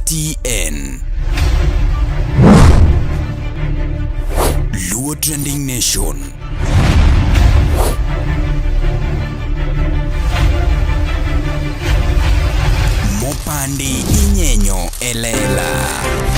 LTN, Luo Trending Nation, Mopandi Inyenyo Elela.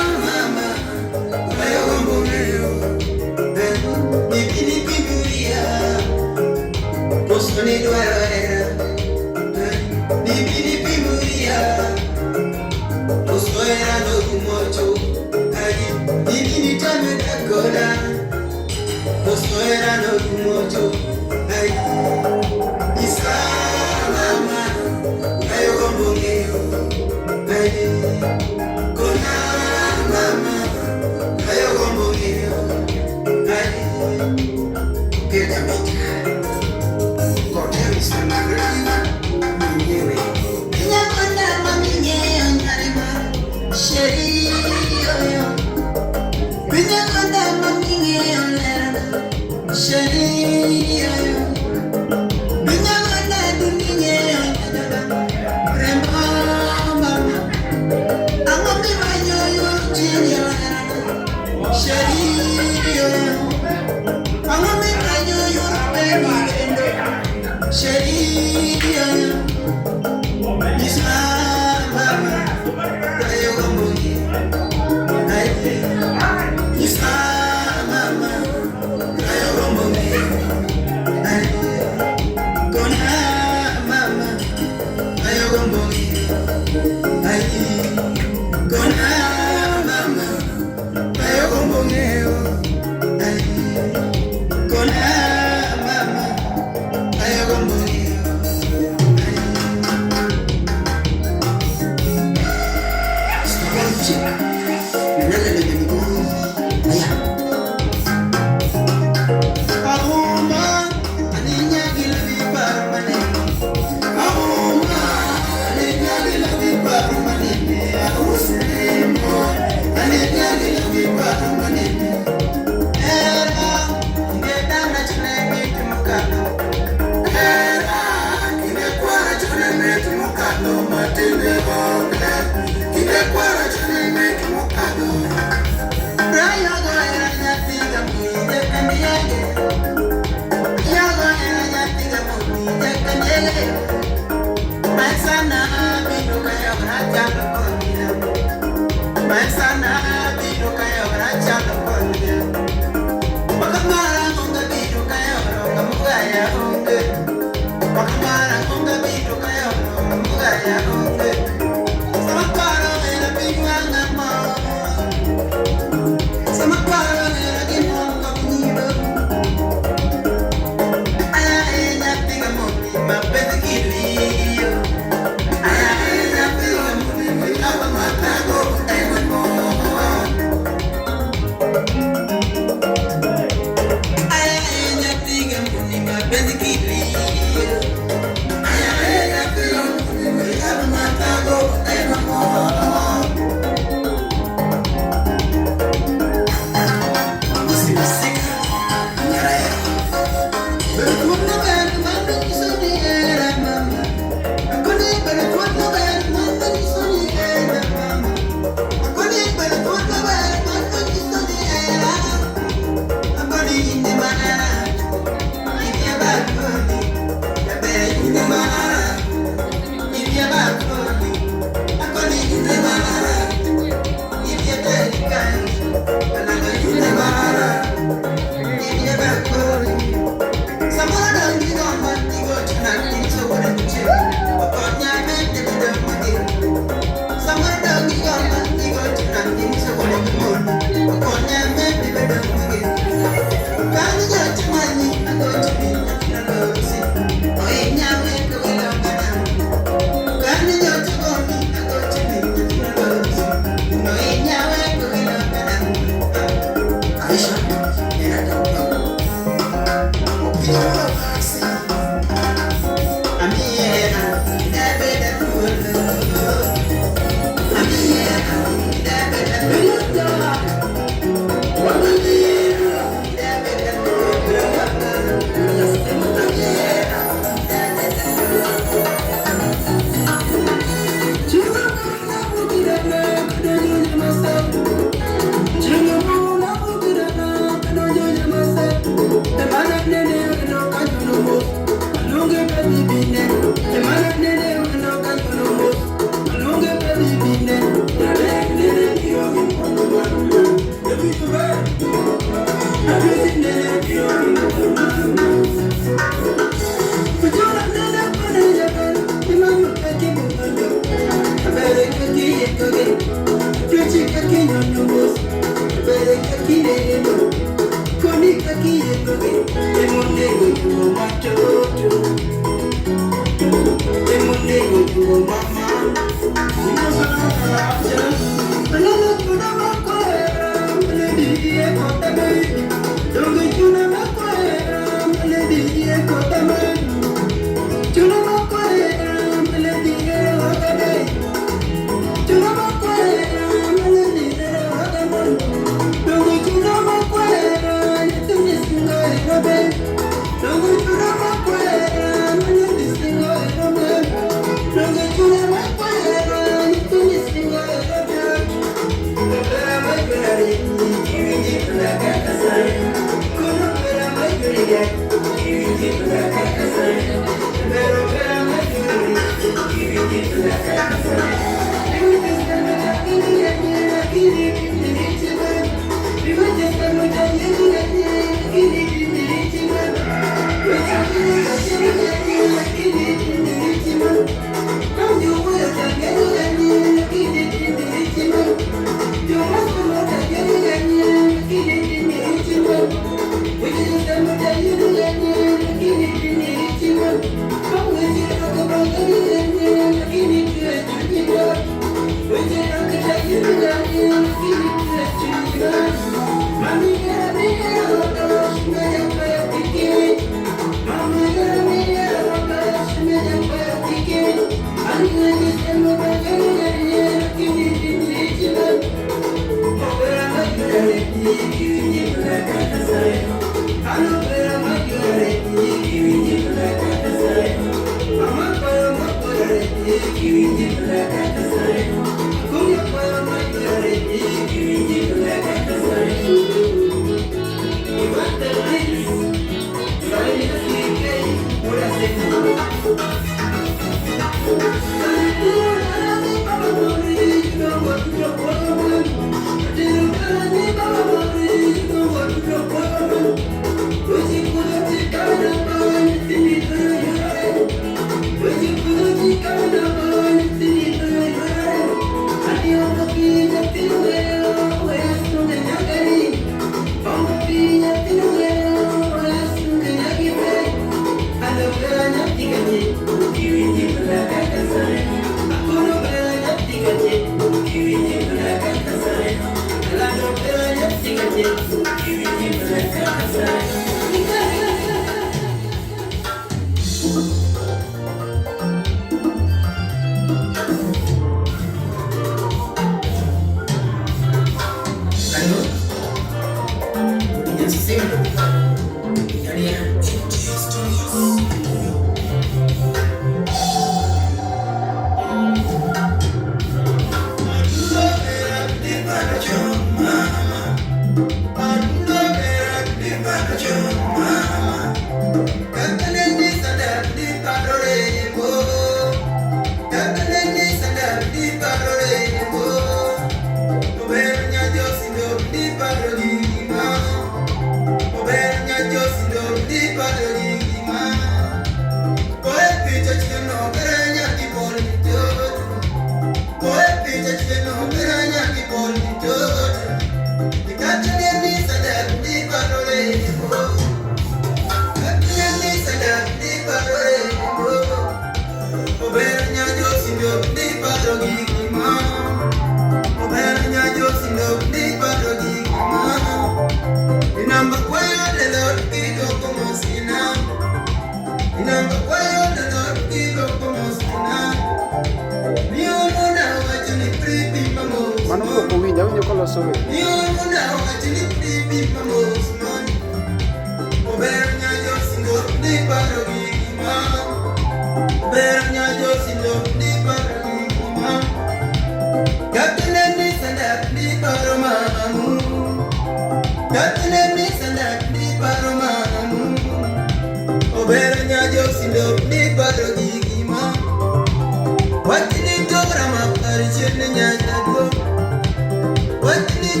What did you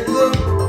do?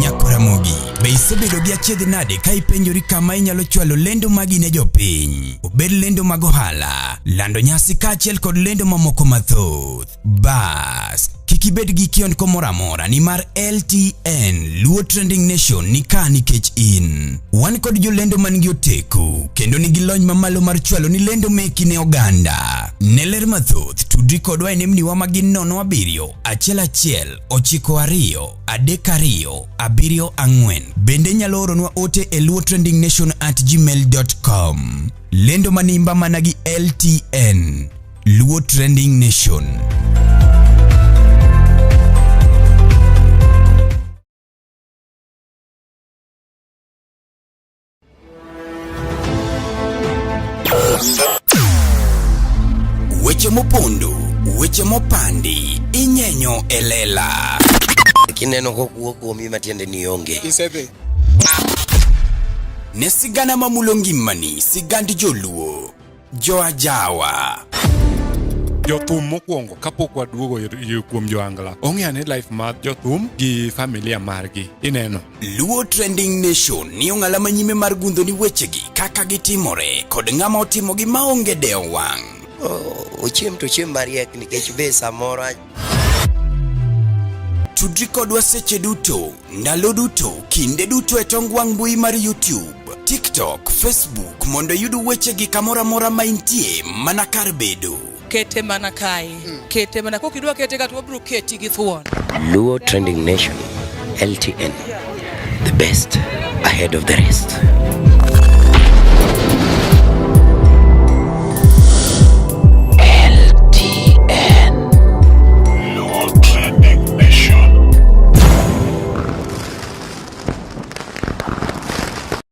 Nyakoramogi be isebedo gi achiedh nade ka ipenjori kama inyalo chwalo lendo magi ne jopiny, obed lendo mag ohala, lando nyasi kaachiel kod lendo mamoko mathoth. Bas kik ibed gi kiondko moro amora, nimar LTN Luo Trending Nation ni ka nikech in. Wan kod jolendo man gi oteku kendo nigi lony mamalo mar chwalo ni lendo meki ne oganda. Ne ler mathoth tudri kodwa e nembniwa magin 07 11 92 32 74. Bende nyalo oronwa ote e luotrendingnation@gmail.com. Lendo manimba managi LTN Luo Trending Nation. Weche mopondo, weche mopandi, inyenyo elela. Kineno ko mi matiende ni onge. Isebe. Ne sigana mamulongimani sigandi joluo joajawa. Jothum mokwongo kapok waduogo kuom joangla. Ong'e life mar jothum gi familia margi. Ineno. Luo Trending Nation ni ong'ala manyime mar gundho ni wechegi kaka gitimore kod ng'ama otimogi maonge deo wang'. Ochiem to chiem mariek nikech be samoro. Tudri kodwa seche duto, ndalo duto, kinde duto e tong wang' mbui mar YouTube, TikTok, Facebook mondo yudu wechegi kamora mora maintie mana kar bedo. Kete mana kai. Kete mana kokidwa kete ka to bro keti gi thuon. Luo Trending Nation, LTN, the best ahead of the rest.